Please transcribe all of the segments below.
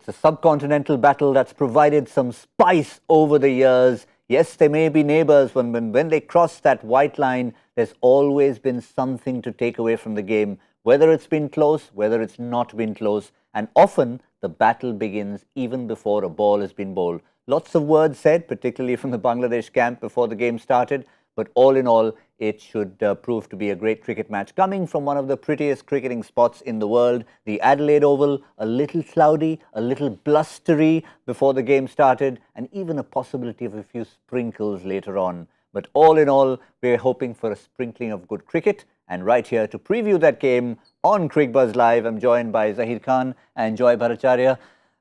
It's a subcontinental battle that's provided some spice over the years. Yes, they may be neighbours. When they cross that white line, there's always been something to take away from the game, whether it's been close, whether it's not been close. And often the battle begins even before a ball has been bowled. Lots of words said, particularly from the Bangladesh camp before the game started. But all in all, it should prove to be a great cricket match. Coming from one of the prettiest cricketing spots in the world, the Adelaide Oval, a little cloudy, a little blustery before the game started, and even a possibility of a few sprinkles later on. But all in all, we're hoping for a sprinkling of good cricket. And right here to preview that game on Cricbuzz Live, I'm joined by Zaheer Khan and Bhattacharjya.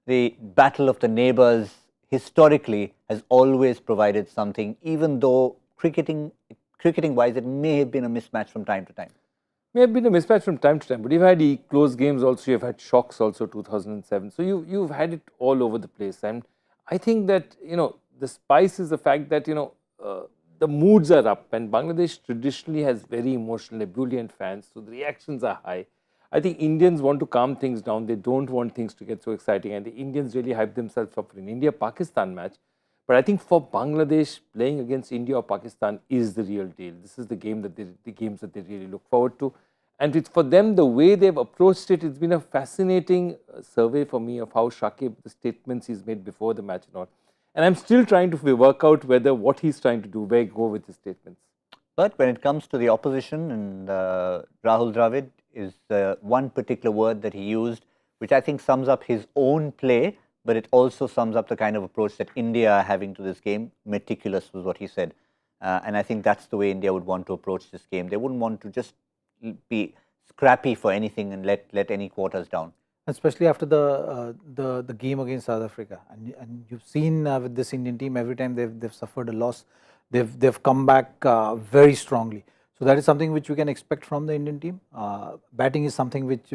The battle of the neighbours historically has always provided something, even though cricketing-wise, it may have been a mismatch from time to time. May have been a mismatch from time to time, but you've had close games also, you've had shocks also, 2007. So you've had it all over the place. And I think that, the spice is the fact that, the moods are up, and Bangladesh traditionally has very emotional, ebullient fans, so the reactions are high. I think Indians want to calm things down. They don't want things to get so exciting, and the Indians really hype themselves up for an India-Pakistan match. But I think for Bangladesh, playing against India or Pakistan is the real deal. This is the games that they really look forward to. And it's for them, the way they've approached it, it's been a fascinating survey for me of how Shakib, the statements he's made before the match and all. And I'm still trying to work out whether what he's trying to do, where go with his statements. But when it comes to the opposition, and Rahul Dravid is one particular word that he used, which I think sums up his own play, but it also sums up the kind of approach that India are having to this game. Meticulous was what he said. And I think that's the way India would want to approach this game. They wouldn't want to just be scrappy for anything and let any quarters down. Especially after the game against South Africa. And you've seen with this Indian team, every time they've suffered a loss, they've come back very strongly. So that is something which we can expect from the Indian team. Batting is something which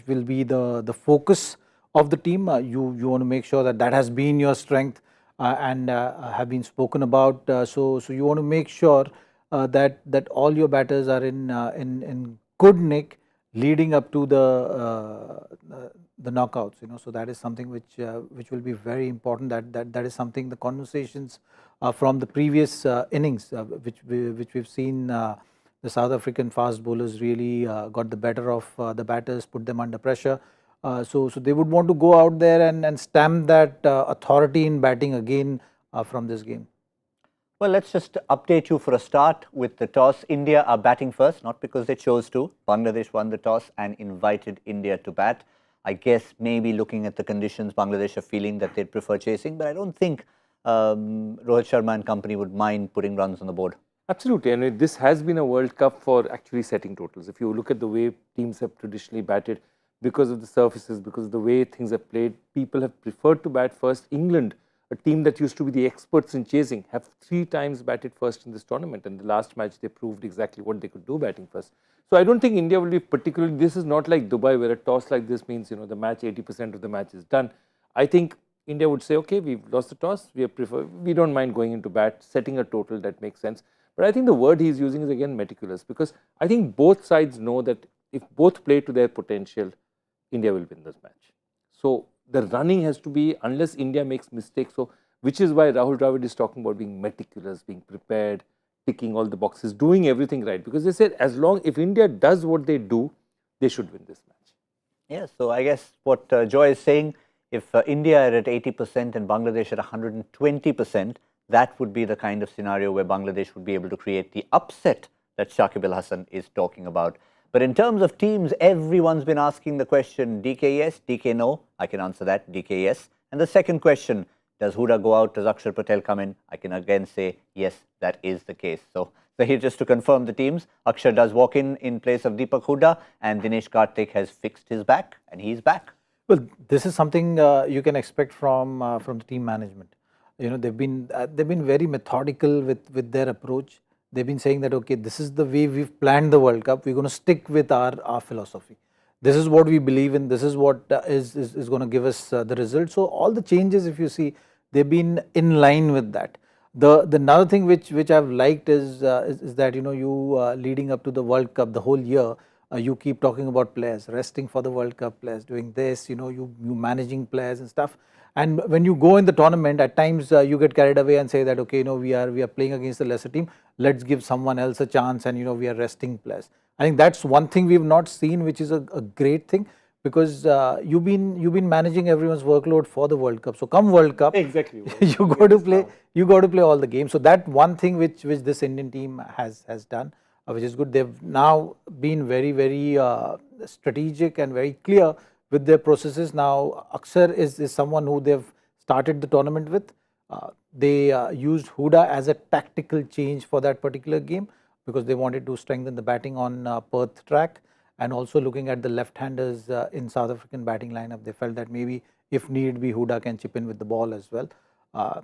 will be the focus of the team. You want to make sure that has been your strength and have been spoken about. So you want to make sure that all your batters are in good nick leading up to the knockouts. So that is something which will be very important. That is something, the conversations from the previous innings which we've seen. The South African fast bowlers really got the better of the batters, put them under pressure. So they would want to go out there and stamp that authority in batting again from this game. Well, let's just update you for a start with the toss. India are batting first, not because they chose to. Bangladesh won the toss and invited India to bat. I guess maybe looking at the conditions, Bangladesh are feeling that they'd prefer chasing, but I don't think Rohit Sharma and company would mind putting runs on the board. Absolutely, and this has been a World Cup for actually setting totals. If you look at the way teams have traditionally batted, because of the surfaces, because of the way things have played, people have preferred to bat first. England, a team that used to be the experts in chasing, have 3 times batted first in this tournament, and the last match they proved exactly what they could do batting first. So I don't think India will be particularly, this is not like Dubai where a toss like this means, the match, 80% of the match is done. I think India would say, okay, we've lost the toss, we don't mind going into bat, setting a total that makes sense. But I think the word he's using is again meticulous, because I think both sides know that if both play to their potential, India will win this match. So the running has to be, unless India makes mistakes, so which is why Rahul Dravid is talking about being meticulous, being prepared, ticking all the boxes, doing everything right. Because they said if India does what they do, they should win this match. Yes, so I guess what Joy is saying, if India are at 80% and Bangladesh at 120%, that would be the kind of scenario where Bangladesh would be able to create the upset that Shakib Al-Hasan is talking about. But in terms of teams, everyone's been asking the question, DK yes, DK no. I can answer that, DK yes. And the second question, does Huda go out? Does Akshar Patel come in? I can again say, yes, that is the case. So here just to confirm the teams, Akshar does walk in place of Deepak Huda, and Dinesh Karthik has fixed his back, and he's back. Well, this is something you can expect from the team management. They've been very methodical with their approach. They've been saying that, okay, this is the way we've planned the World Cup. We're going to stick with our philosophy. This is what we believe in. This is what is going to give us the result. So all the changes, if you see, they've been in line with that. The another thing which I've liked is that you leading up to the World Cup the whole year, you keep talking about players resting for the World Cup, players doing this, you managing players and stuff. And when you go in the tournament, at times you get carried away and say that, okay, we are playing against the lesser team. Let's give someone else a chance, and we are resting players. I think that's one thing we've not seen, which is a great thing, because you've been managing everyone's workload for the World Cup. So come World Cup, Exactly. you got to play all the games. So that one thing which this Indian team has done, which is good. They've now been very strategic and very clear with their processes. Now Akshar is someone who they've started the tournament with. They used Huda as a tactical change for that particular game, because they wanted to strengthen the batting on Perth track, and also looking at the left-handers in South African batting lineup. They felt that maybe if need be, Huda can chip in with the ball as well.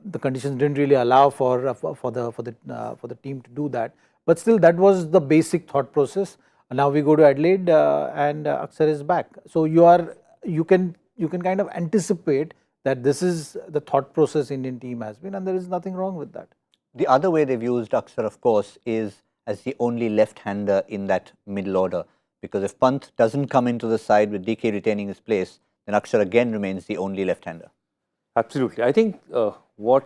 The conditions didn't really allow for the team to do that, but still that was the basic thought process. Now we go to Adelaide and Akshar is back. So you can kind of anticipate that this is the thought process Indian team has been, and there is nothing wrong with that. The other way they've used Akshar, of course, is as the only left-hander in that middle order. Because if Pant doesn't come into the side with DK retaining his place, then Akshar again remains the only left-hander. Absolutely. I think what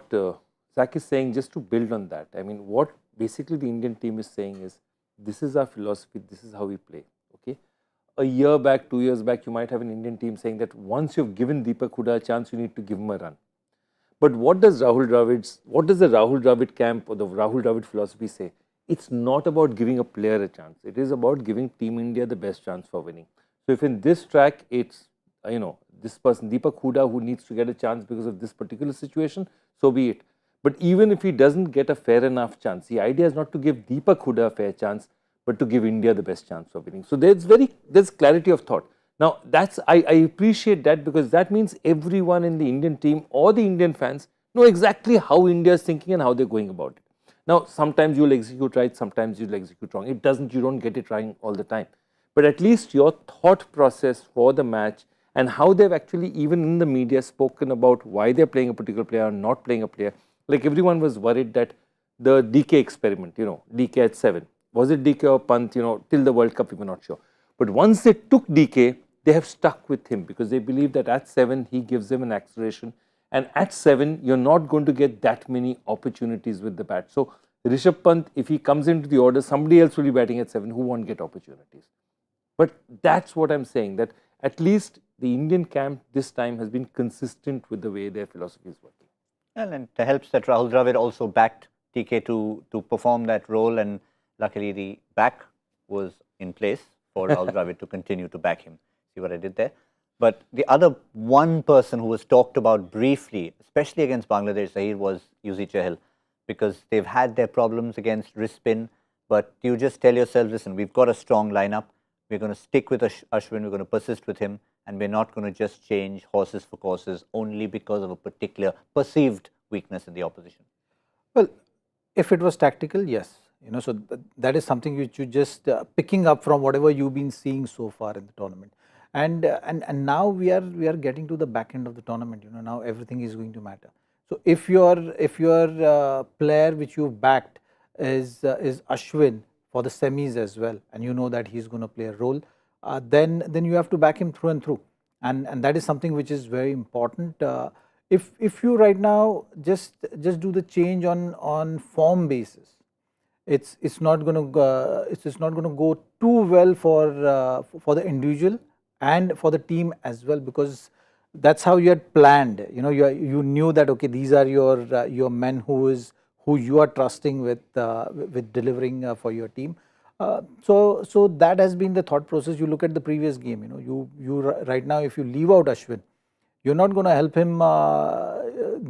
Zach is saying, just to build on that, I mean, what basically the Indian team is saying is, this is our philosophy, this is how we play. Okay. A year back, 2 years back, you might have an Indian team saying that once you've given Deepak Huda a chance, you need to give him a run. But what does the Rahul Dravid camp or the Rahul Dravid philosophy say? It's not about giving a player a chance. It is about giving Team India the best chance for winning. So if in this track, it's, this person, Deepak Huda, who needs to get a chance because of this particular situation, so be it. But even if he doesn't get a fair enough chance, the idea is not to give Deepak Huda a fair chance, but to give India the best chance for winning. So there's clarity of thought. Now, I appreciate that, because that means everyone in the Indian team or the Indian fans know exactly how India is thinking and how they're going about it. Now, sometimes you'll execute right, sometimes you'll execute wrong. You don't get it right all the time. But at least your thought process for the match, and how they've actually, even in the media, spoken about why they're playing a particular player or not playing a player. Like everyone was worried that the DK experiment, DK at 7. Was it DK or Pant, till the World Cup, we were not sure. But once they took DK, they have stuck with him, because they believe that at 7, he gives them an acceleration. And at 7, you're not going to get that many opportunities with the bat. So Rishabh Pant, if he comes into the order, somebody else will be batting at 7 who won't get opportunities. But that's what I'm saying, that at least the Indian camp this time has been consistent with the way their philosophy is working. And it helps that Rahul Dravid also backed TK to perform that role, and luckily the back was in place for Rahul Dravid to continue to back him. See what I did there? But the other one person who was talked about briefly, especially against Bangladesh, Zaheer, was Yuzi Chahal, because they've had their problems against wrist spin. But you just tell yourself, listen, we've got a strong lineup. We're going to stick with Ashwin. We're going to persist with him. And we're not going to just change horses for courses only because of a particular perceived weakness in the opposition. Well, if it was tactical, yes. So that is something which you just picking up from whatever you've been seeing so far in the tournament. And now we are getting to the back end of the tournament. Now everything is going to matter. So if your player which you backed is Ashwin for the semis as well, and you know that he's going to play a role, then you have to back him through and through, and that is something which is very important. If you right now just do the change on form basis, it's not going to go too well for the individual and for the team as well, because that's how you had planned. You knew that, okay, these are your men who you are trusting with delivering for your team. So that has been the thought process. You look at the previous game. You right now, if you leave out Ashwin, you're not going to help him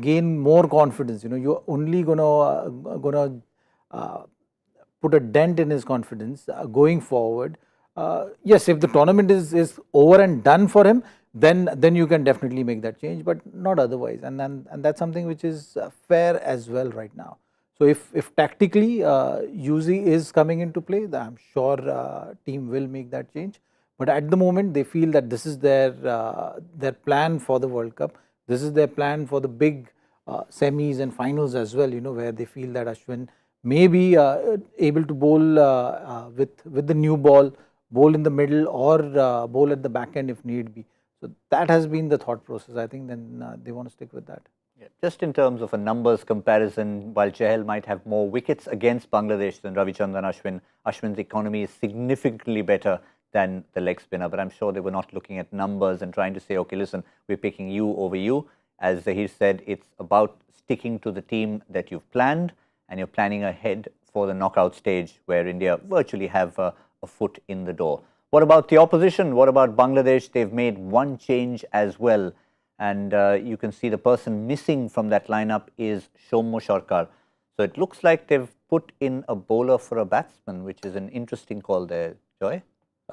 gain more confidence. You're only gonna put a dent in his confidence going forward. Yes, if the tournament is over and done for him, then you can definitely make that change, but not otherwise. And that's something which is fair as well right now. So if tactically Yuzi is coming into play, then I'm sure team will make that change. But at the moment, they feel that this is their plan for the World Cup. This is their plan for the big semis and finals as well. Where they feel that Ashwin may be able to bowl with the new ball, bowl in the middle or bowl at the back end if need be. So that has been the thought process. I think then they want to stick with that. Yeah. Just in terms of a numbers comparison, while Chahal might have more wickets against Bangladesh than Ravichandran Ashwin, Ashwin's economy is significantly better than the leg spinner. But I'm sure they were not looking at numbers and trying to say, okay, listen, we're picking you over you. As Zaheer said, it's about sticking to the team that you've planned, and you're planning ahead for the knockout stage where India virtually have a foot in the door. What about the opposition? What about Bangladesh? They've made one change as well. And you can see the person missing from that lineup is Shommo Sarkar. So it looks like they've put in a bowler for a batsman, which is an interesting call there, Joy.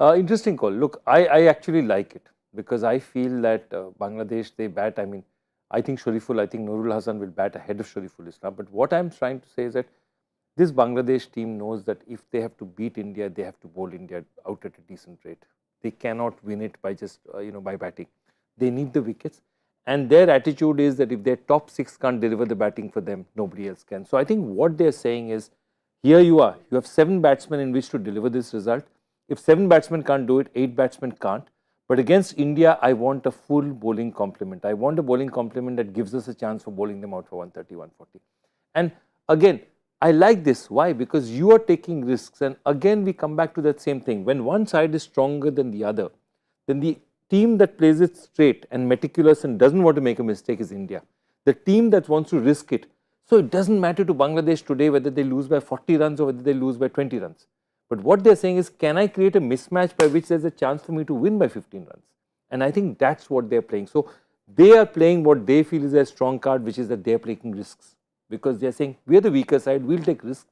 Interesting call. Look, I actually like it because I feel that Bangladesh, they bat, I think Shariful, I think Nurul Hasan will bat ahead of Shariful Islam. But what I'm trying to say is that this Bangladesh team knows that if they have to beat India, they have to bowl India out at a decent rate. They cannot win it by just, by batting. They need the wickets. And their attitude is that if their top 6 can't deliver the batting for them, nobody else can. So I think what they're saying is, here you are. You have 7 batsmen in which to deliver this result. If 7 batsmen can't do it, 8 batsmen can't. But against India, I want a full bowling complement. I want a bowling complement that gives us a chance for bowling them out for 130, 140. And again, I like this. Why? Because you are taking risks. And again, we come back to that same thing. When one side is stronger than the other, then the team that plays it straight and meticulous and doesn't want to make a mistake is India. The team that wants to risk it. So it doesn't matter to Bangladesh today whether they lose by 40 runs or whether they lose by 20 runs. But what they're saying is, can I create a mismatch by which there's a chance for me to win by 15 runs? And I think that's what they're playing. So they are playing what they feel is their strong card, which is that they're taking risks. Because they're saying, we're the weaker side, we'll take risks.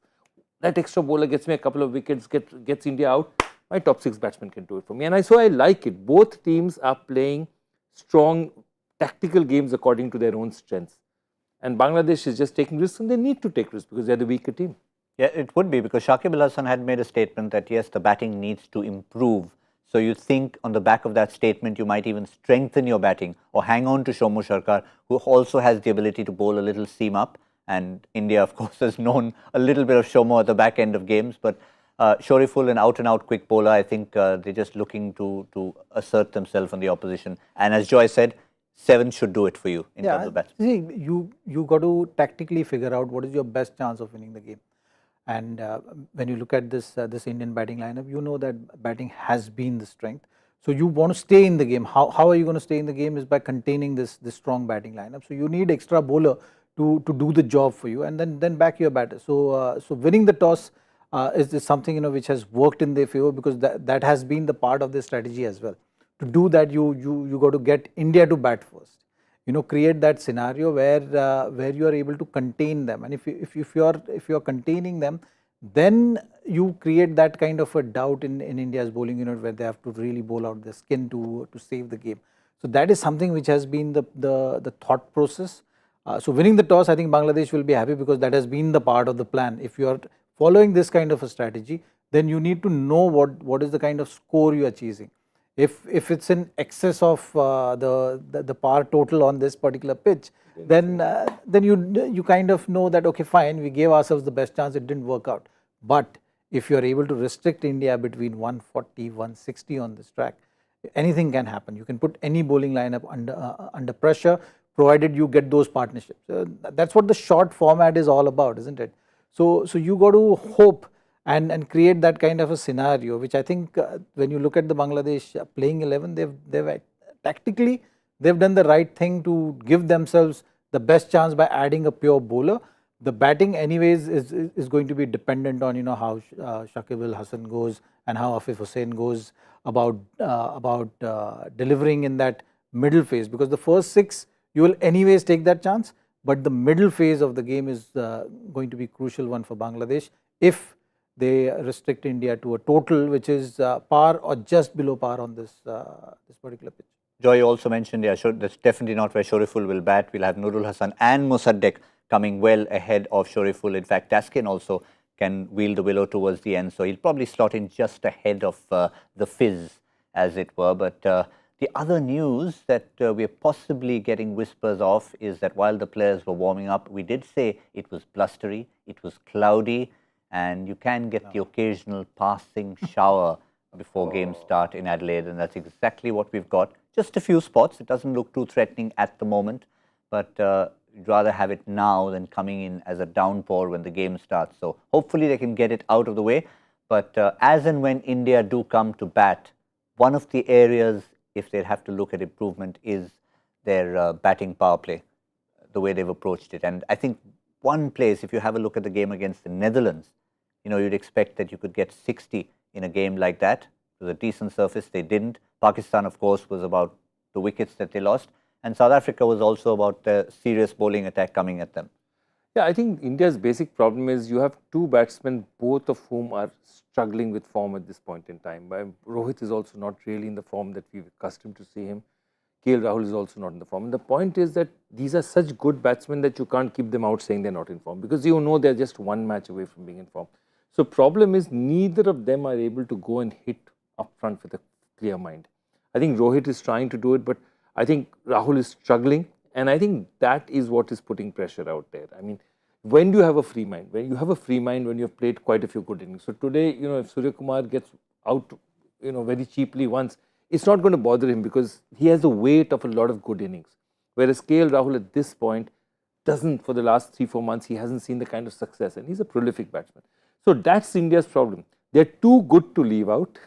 That extra bowler gets me a couple of wickets, gets India out. My top 6 batsmen can do it for me. And so I like it. Both teams are playing strong tactical games according to their own strengths. And Bangladesh is just taking risks, and they need to take risks because they're the weaker team. Yeah, it would be, because Shakib Al-Hasan had made a statement that yes, the batting needs to improve. So you think on the back of that statement, you might even strengthen your batting or hang on to Shommo Sarkar, who also has the ability to bowl a little seam up. And India, of course, has known a little bit of Shommo at the back end of games. But Shariful, an out-and-out quick bowler, I think they're just looking to assert themselves on the opposition. And as Joy said, 7 should do it for you in terms of batsmen. See, you got to tactically figure out what is your best chance of winning the game. And when you look at this Indian batting lineup, you know that batting has been the strength. So you want to stay in the game. How are you going to stay in the game is by containing this strong batting lineup. So you need extra bowler to do the job for you, and then back your batter. So winning the toss is something which has worked in their favor, because that has been the part of their strategy as well. To do that, you got to get India to bat first. Create that scenario where you are able to contain them, and if you are containing them, then you create that kind of a doubt in India's bowling unit, where they have to really bowl out the skin to save the game. So that is something which has been the thought process. So winning the toss, I think Bangladesh will be happy, because that has been the part of the plan. If you are following this kind of a strategy, then you need to know what is the kind of score you are chasing. If it's in excess of the par total on this particular pitch, then you kind of know that, okay, fine, we gave ourselves the best chance, it didn't work out. But if you are able to restrict India between 140, 160 on this track, anything can happen. You can put any bowling lineup under pressure, provided you get those partnerships. That's what the short format is all about, isn't it? So you got to hope and create that kind of a scenario, which I think when you look at the Bangladesh playing 11, they've tactically they've done the right thing to give themselves the best chance by adding a pure bowler. The batting anyways is going to be dependent on how Shakib Al-Hasan goes and how Afif Hussain goes about delivering in that middle phase, because the first 6 you will anyways take that chance, but the middle phase of the game is going to be crucial one for Bangladesh if they restrict India to a total which is par or just below par on this particular pitch. Joy also mentioned, yeah, that's definitely not where Shariful will bat. We'll have Nurul Hasan and Mosaddek coming well ahead of Shariful. In fact, Taskin also can wheel the willow towards the end, so he'll probably slot in just ahead of the Fizz, as it were. But the other news that we're possibly getting whispers of is that while the players were warming up, we did say it was blustery, it was cloudy, and you can get the occasional passing shower before games start in Adelaide, and that's exactly what we've got. Just a few spots. It doesn't look too threatening at the moment, but you'd rather have it now than coming in as a downpour when the game starts. So hopefully they can get it out of the way. But as and when India do come to bat, one of the areas, if they have to look at improvement, is their batting power play, the way they've approached it. And I think one place, if you have a look at the game against the Netherlands, you know, you'd expect that you could get 60 in a game like that. It was a decent surface. They didn't. Pakistan, of course, was about the wickets that they lost. And South Africa was also about the serious bowling attack coming at them. Yeah, I think India's basic problem is you have two batsmen, both of whom are struggling with form at this point in time. Rohit is also not really in the form that we've accustomed to see him. Rahul is also not in the form. And the point is that these are such good batsmen that you can't keep them out saying they're not in form, because you know they're just one match away from being in form. So problem is neither of them are able to go and hit up front with a clear mind. I think Rohit is trying to do it, but I think Rahul is struggling, and I think that is what is putting pressure out there. I mean, when do you have a free mind? When you have a free mind, when you have played quite a few good innings. So today, you know, if Surya Kumar gets out, you know, very cheaply once, it's not going to bother him because he has the weight of a lot of good innings. Whereas Rahul at this point doesn't, for the last 3-4 months, he hasn't seen the kind of success, and he's a prolific batsman. So that's India's problem. They're too good to leave out,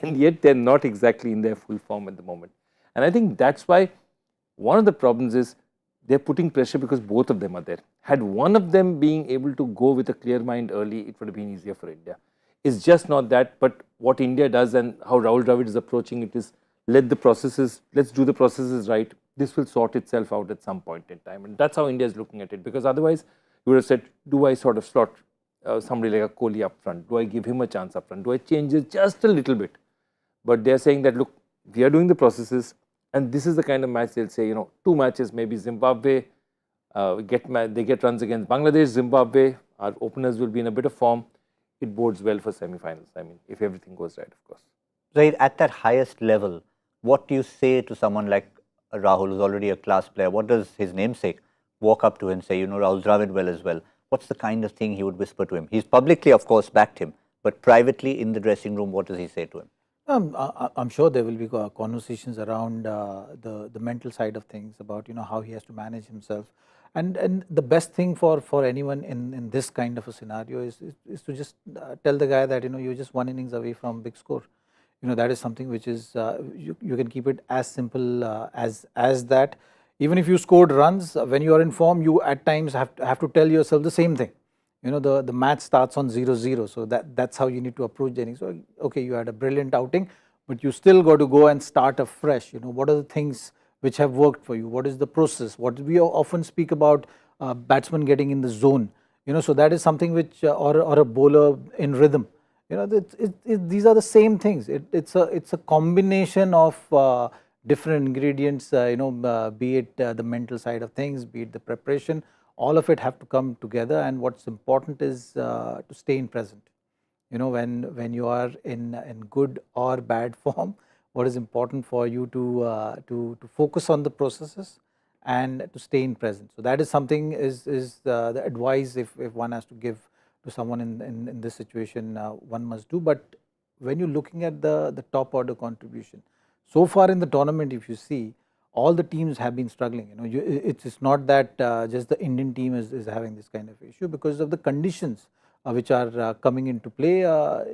and yet they're not exactly in their full form at the moment. And I think that's why one of the problems is they're putting pressure because both of them are there. Had one of them being able to go with a clear mind early, it would have been easier for India. It's just not that, but what India does and how Rahul Dravid is approaching it is let's do the processes right. This will sort itself out at some point in time. And that's how India is looking at it, because otherwise you would have said, do I sort of slot somebody like a Kohli up front? Do I give him a chance up front? Do I change it just a little bit? But they're saying that, look, we are doing the processes, and this is the kind of match they'll say, you know, 2 matches, maybe Zimbabwe, they get runs against Bangladesh, Zimbabwe, our openers will be in a bit of form. It bodes well for semi-finals. I mean, if everything goes right, of course. Right, at that highest level, what do you say to someone like Rahul, who's already a class player? What does his namesake walk up to and say, you know, Rahul Dravid well as well? What's the kind of thing he would whisper to him? He's publicly, of course, backed him, but privately in the dressing room, what does he say to him? I'm sure there will be conversations around the mental side of things, about, you know, how he has to manage himself. And the best thing for anyone in this kind of a scenario is to just tell the guy that, you know, you're just 1 innings away from big score. You know, that is something which is, you can keep it as simple as that. Even if you scored runs, when you are in form, you at times have to tell yourself the same thing. You know, the match starts on 0-0, so that's how you need to approach the innings. So, okay, you had a brilliant outing, but you still got to go and start afresh. You know, what are the things which have worked for you? What is the process? What we often speak about, batsmen getting in the zone. You know, so that is something which, or a bowler in rhythm. You know, these are the same things. It's a combination of different ingredients. You know, be it the mental side of things, be it the preparation. All of it have to come together, and what's important is to stay in present. You know, when you are in good or bad form, what is important for you to focus on the processes and to stay in present. So that is something is the advice if one has to give to someone in this situation, one must do. But when you're looking at the top order contribution, so far in the tournament, if you see, all the teams have been struggling. You know, it's not that just the Indian team is having this kind of issue, because of the conditions which are coming into play.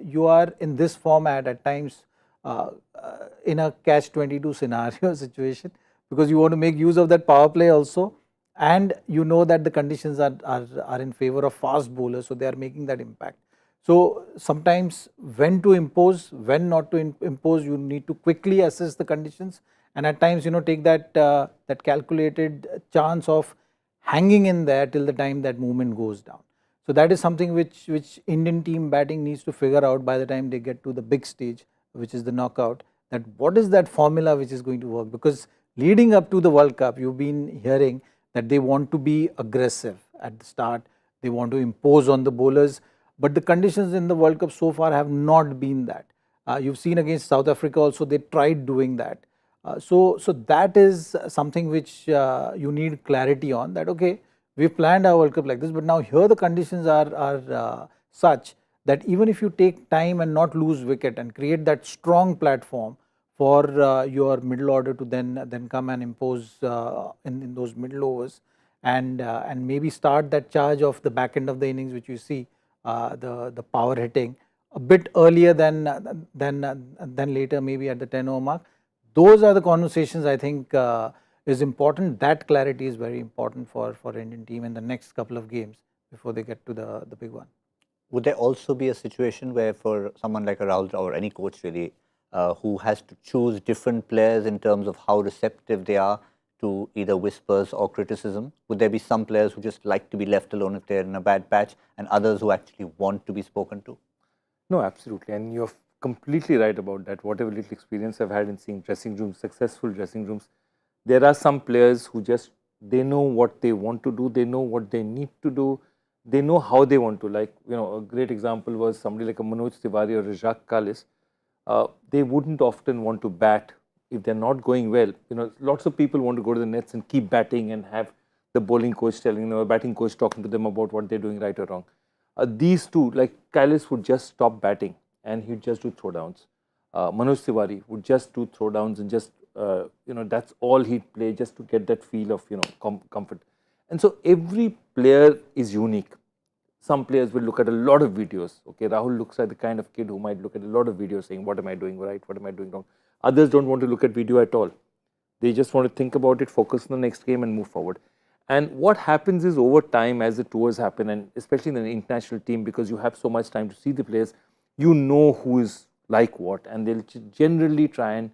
You are in this format at times in a catch-22 scenario situation, because you want to make use of that power play also, and you know that the conditions are in favor of fast bowlers, so they are making that impact. So sometimes when to impose, when not to impose, you need to quickly assess the conditions, and at times, you know, take that calculated chance of hanging in there till the time that movement goes down. So that is something which Indian team batting needs to figure out by the time they get to the big stage, which is the knockout, that what is that formula which is going to work. Because leading up to the World Cup, you've been hearing that they want to be aggressive at the start, they want to impose on the bowlers, but the conditions in the World Cup so far have not been that. You've seen against South Africa also, they tried doing that. So that is something which you need clarity on, that okay, we've planned our World Cup like this, but now here the conditions are such that even if you take time and not lose wicket and create that strong platform for your middle order to then come and impose in those middle overs, and maybe start that charge of the back end of the innings, which you see the power hitting a bit earlier than later, maybe at the 10-over mark. Those are the conversations I think is important. That clarity is very important for Indian team in the next couple of games before they get to the big one. Would there also be a situation where for someone like a Rahul or any coach really, who has to choose different players in terms of how receptive they are to either whispers or criticism? Would there be some players who just like to be left alone if they're in a bad patch, and others who actually want to be spoken to? No, absolutely. And you're completely right about that. Whatever little experience I've had in seeing dressing rooms, successful dressing rooms, there are some players who just, they know what they want to do, they know what they need to do, they know how they want to. Like, a great example was somebody like a Manoj Tiwari or Rajak Kalis. They wouldn't often want to bat if they're not going well. Lots of people want to go to the nets and keep batting and have the bowling coach telling, a batting coach talking to them about what they're doing right or wrong. These two, like Kalis would just stop batting and he'd just do throwdowns. Manoj Tiwari would just do throwdowns and just, that's all he'd play just to get that feel of, comfort. And so every player is unique. Some players will look at a lot of videos. Okay, Rahul looks like the kind of kid who might look at a lot of videos saying, what am I doing right? What am I doing wrong? Others don't want to look at video at all. They just want to think about it, focus on the next game and move forward. And what happens is over time as the tours happen, and especially in an international team, because you have so much time to see the players, you know who is like what, and they'll generally try and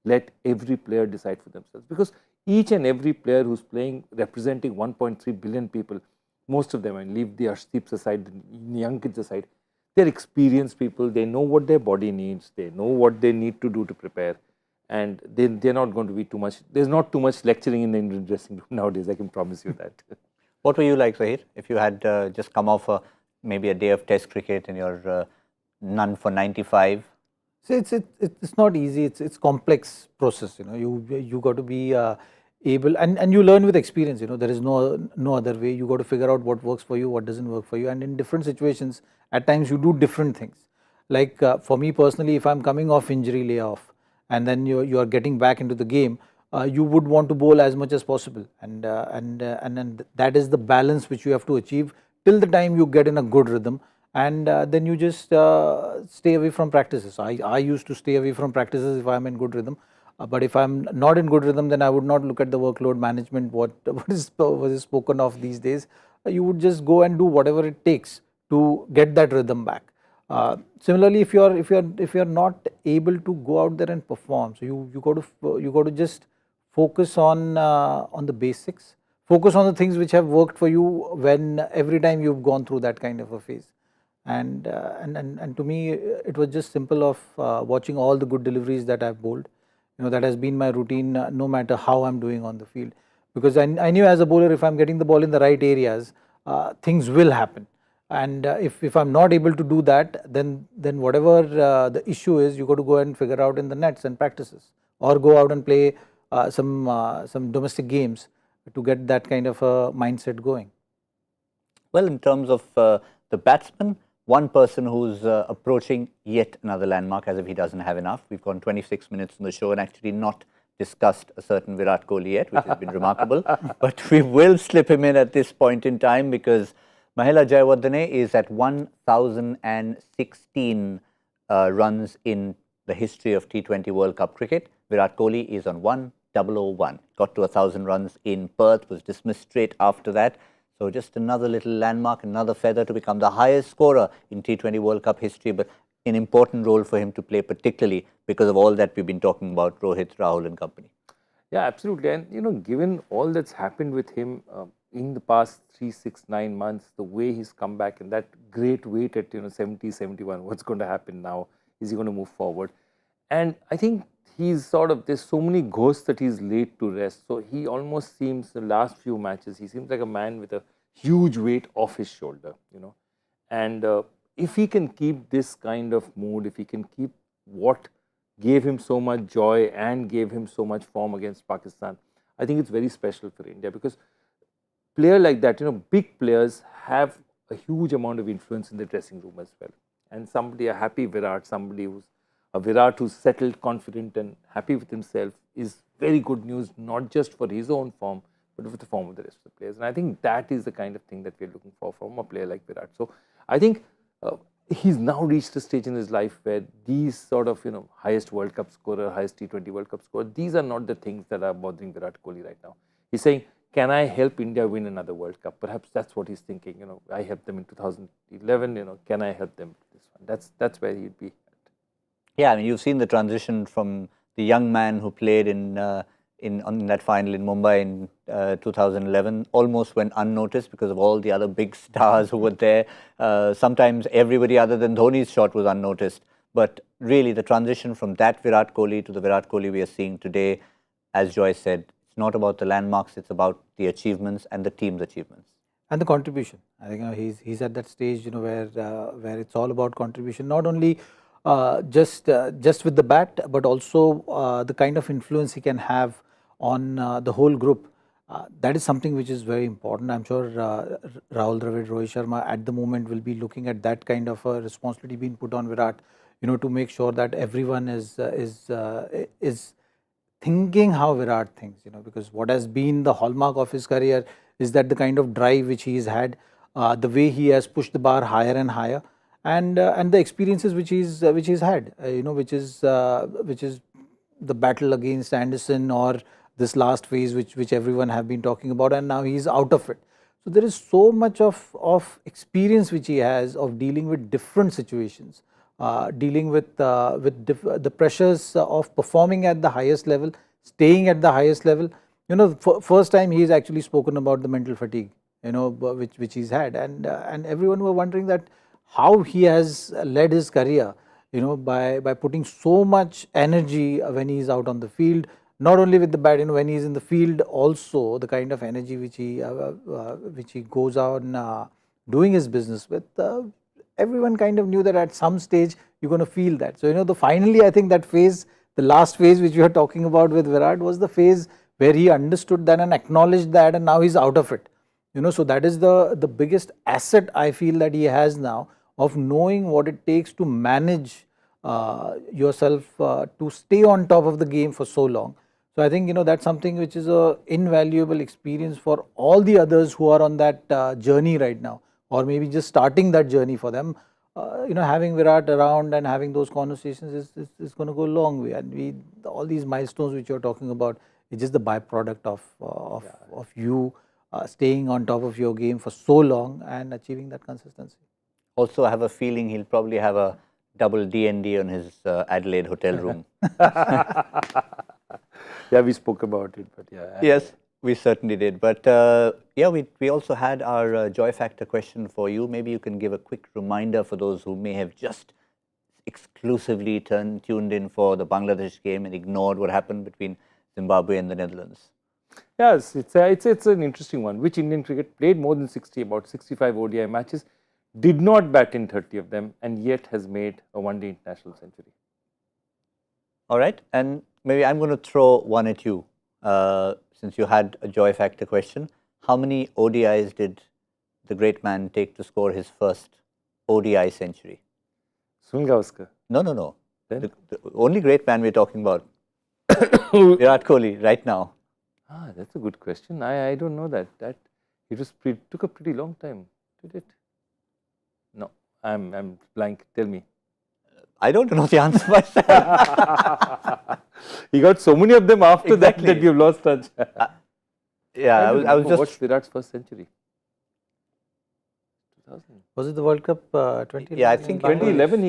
let every player decide for themselves. Because each and every player who's playing, representing 1.3 billion people, most of them, and leave the Arshdeeps aside, the young kids aside, they're experienced people, they know what their body needs, they know what they need to do to prepare. And they're not going to be too much, there's not too much lecturing in the Indian dressing room nowadays, I can promise you that. What were you like, Zaheer, if you had just come off maybe a day of test cricket and you're none for 95? So it's not easy, it's complex process, you got to be able, and you learn with experience, there is no other way. You got to figure out what works for you, what doesn't work for you, and in different situations, at times you do different things. Like for me personally, if I'm coming off injury layoff, and then you are getting back into the game, you would want to bowl as much as possible, and that is the balance which you have to achieve till the time you get in a good rhythm, and then you just stay away from practices. I used to stay away from practices if I'm in good rhythm, but if I'm not in good rhythm, then I would not look at the workload management, what is spoken of these days. You would just go and do whatever it takes to get that rhythm back. Similarly, if you're not able to go out there and perform, so you got to just focus on the basics, focus on the things which have worked for you when every time you've gone through that kind of a phase. And to me, it was just simple of watching all the good deliveries that I've bowled. That has been my routine, no matter how I'm doing on the field, because I knew as a bowler, if I'm getting the ball in the right areas, things will happen. And if I'm not able to do that, then whatever the issue is, you got to go and figure out in the nets and practices, or go out and play some domestic games to get that kind of a mindset going. Well, in terms of the batsman, one person who's approaching yet another landmark, as if he doesn't have enough. We've gone 26 minutes on the show and actually not discussed a certain Virat Kohli yet, which has been remarkable. But we will slip him in at this point in time, because Mahela Jayawardene is at 1,016 runs in the history of T20 World Cup cricket. Virat Kohli is on 1,001. Got to 1,000 runs in Perth, was dismissed straight after that. So just another little landmark, another feather to become the highest scorer in T20 World Cup history, but an important role for him to play, particularly because of all that we've been talking about, Rohit, Rahul and company. Yeah, absolutely. And, given all that's happened with him in the past 3, 6, 9 months, the way he's come back and that great weight at, 70, 71, what's going to happen now? Is he going to move forward? And I think he's there's so many ghosts that he's laid to rest. So he almost seems, the last few matches, he seems like a man with a huge weight off his shoulder, And if he can keep this kind of mood, if he can keep what gave him so much joy and gave him so much form against Pakistan, I think it's very special for India, because player like that, big players have a huge amount of influence in the dressing room as well. and somebody, a happy Virat, somebody who's a Virat who's settled, confident and happy with himself is very good news, not just for his own form, but for the form of the rest of the players. And I think that is the kind of thing that we're looking for from a player like Virat. So I think he's now reached a stage in his life where these sort of, highest World Cup scorer, highest T20 World Cup scorer, these are not the things that are bothering Virat Kohli right now. He's saying, can I help India win another World Cup? Perhaps that's what he's thinking. I helped them in 2011. Can I help them with this one? That's where he'd be. Yeah, I mean, you've seen the transition from the young man who played in that final in Mumbai in 2011, almost went unnoticed because of all the other big stars who were there. Sometimes everybody other than Dhoni's shot was unnoticed. But really, the transition from that Virat Kohli to the Virat Kohli we are seeing today, as Joy said, it's not about the landmarks, it's about the achievements and the team's achievements. And the contribution. I think he's at that stage, where it's all about contribution, not only just with the bat, but also the kind of influence he can have on the whole group. That is something which is very important. I'm sure Rahul Dravid, Rohit Sharma at the moment will be looking at that kind of a responsibility being put on Virat, to make sure that everyone is thinking how Virat thinks, because what has been the hallmark of his career is that the kind of drive which he has had, the way he has pushed the bar higher and higher, and the experiences which he's had, which is the battle against Anderson, or this last phase which everyone have been talking about, and now he's out of it. So there is so much of experience which he has of dealing with different situations, dealing with the pressures of performing at the highest level, staying at the highest level. First time he's actually spoken about the mental fatigue, which he's had, and everyone were wondering that how he has led his career, by putting so much energy when he's out on the field, not only with the bat, when he's in the field also, the kind of energy which he goes on doing his business with. Everyone kind of knew that at some stage you're going to feel that. So, finally I think that phase, the last phase which we are talking about with Virat, was the phase where he understood that and acknowledged that, and now he's out of it. So that is the biggest asset I feel that he has now, of knowing what it takes to manage yourself to stay on top of the game for so long. So I think that's something which is a invaluable experience for all the others who are on that journey right now, or maybe just starting that journey for them. Having Virat around and having those conversations is going to go a long way. And all these milestones which you're talking about, it's just the byproduct of you staying on top of your game for so long and achieving that consistency. Also, I have a feeling he'll probably have a double D&D on his Adelaide hotel room. Yeah, we spoke about it, but yeah. Yes, we certainly did. But yeah, we also had our Joy Factor question for you. Maybe you can give a quick reminder for those who may have just exclusively tuned in for the Bangladesh game and ignored what happened between Zimbabwe and the Netherlands. Yes, it's an interesting one. Which Indian cricket played more than 60, about 65 ODI matches, did not bat in 30 of them, and yet has made a one-day international century? All right, and maybe I'm going to throw one at you, since you had a Joy Factor question. How many ODIs did the great man take to score his first ODI century? Sunil Gavaskar. No. Then? The only great man we're talking about, Virat Kohli, right now. Ah, that's a good question. I don't know that. Took a pretty long time, did it? No, I'm blank. Tell me. I don't know the answer myself. He got so many of them after Exactly. that you've lost touch. Yeah, I was just. What's Virat's first century? 2000. Was it the World Cup 2011? Yeah, I think 2011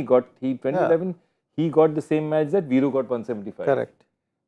he got the same match that Viru got 175. Correct.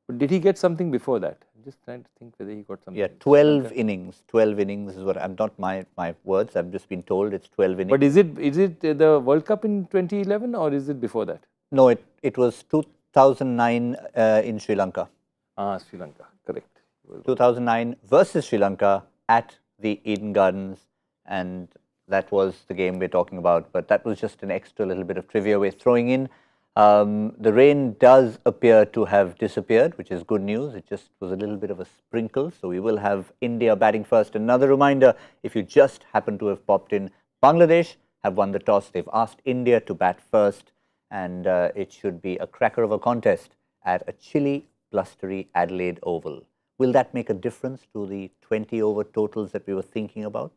But did he get something before that? I'm just trying to think whether he got something. Yeah, 12 innings. 12 innings is what I'm not my words. I've just been told it's 12 innings. But is it the World Cup in 2011 or is it before that? No, it was 2009 in Sri Lanka. Ah, Sri Lanka, correct. 2009 versus Sri Lanka at the Eden Gardens, and that was the game we're talking about. But that was just an extra little bit of trivia we're throwing in. The rain does appear to have disappeared, which is good news. It just was a little bit of a sprinkle. So we will have India batting first. Another reminder, if you just happen to have popped in, Bangladesh have won the toss. They've asked India to bat first, and it should be a cracker of a contest at a chilly, blustery Adelaide Oval. Will that make a difference to the 20-over totals that we were thinking about,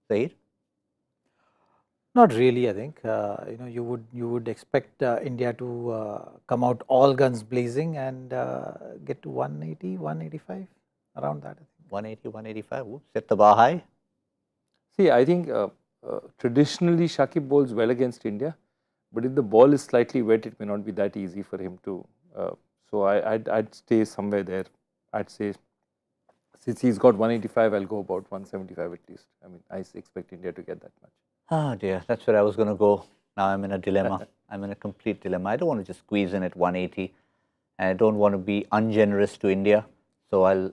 Zaheer? Not really, I think. You would expect India to come out all guns blazing and get to 180, 185, around that, I think. 180, 185. Ooh, set the bar high. See, I think traditionally Shakib bowls well against India, but if the ball is slightly wet, it may not be that easy for him to. So I'd stay somewhere there. I'd say, since he's got 185, I'll go about 175 at least. I mean, I expect India to get that much. Ah dear, that's where I was going to go. Now I'm in a dilemma. I'm in a complete dilemma. I don't want to just squeeze in at 180, and I don't want to be ungenerous to India. So I'll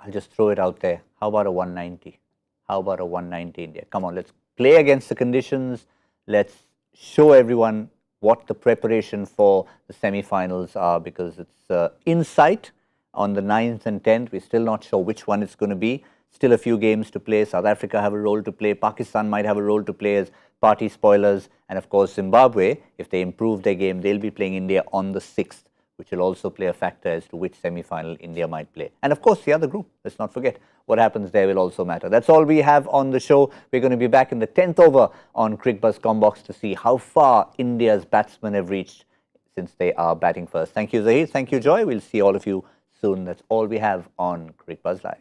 just throw it out there. How about a 190? How about a 190 India? Come on, let's play against the conditions. Let's show everyone what the preparation for the semi-finals are, because it's in sight on the 9th and 10th. We're still not sure which one it's going to be. Still a few games to play. South Africa have a role to play. Pakistan might have a role to play as party spoilers. And of course, Zimbabwe, if they improve their game, they'll be playing India on the 6th, which will also play a factor as to which semi-final India might play. And of course, the other group, let's not forget, what happens there will also matter. That's all we have on the show. We're going to be back in the 10th over on Cricbuzz Combox to see how far India's batsmen have reached since they are batting first. Thank you, Zaheer. Thank you, Joy. We'll see all of you soon. That's all we have on Cricbuzz Live.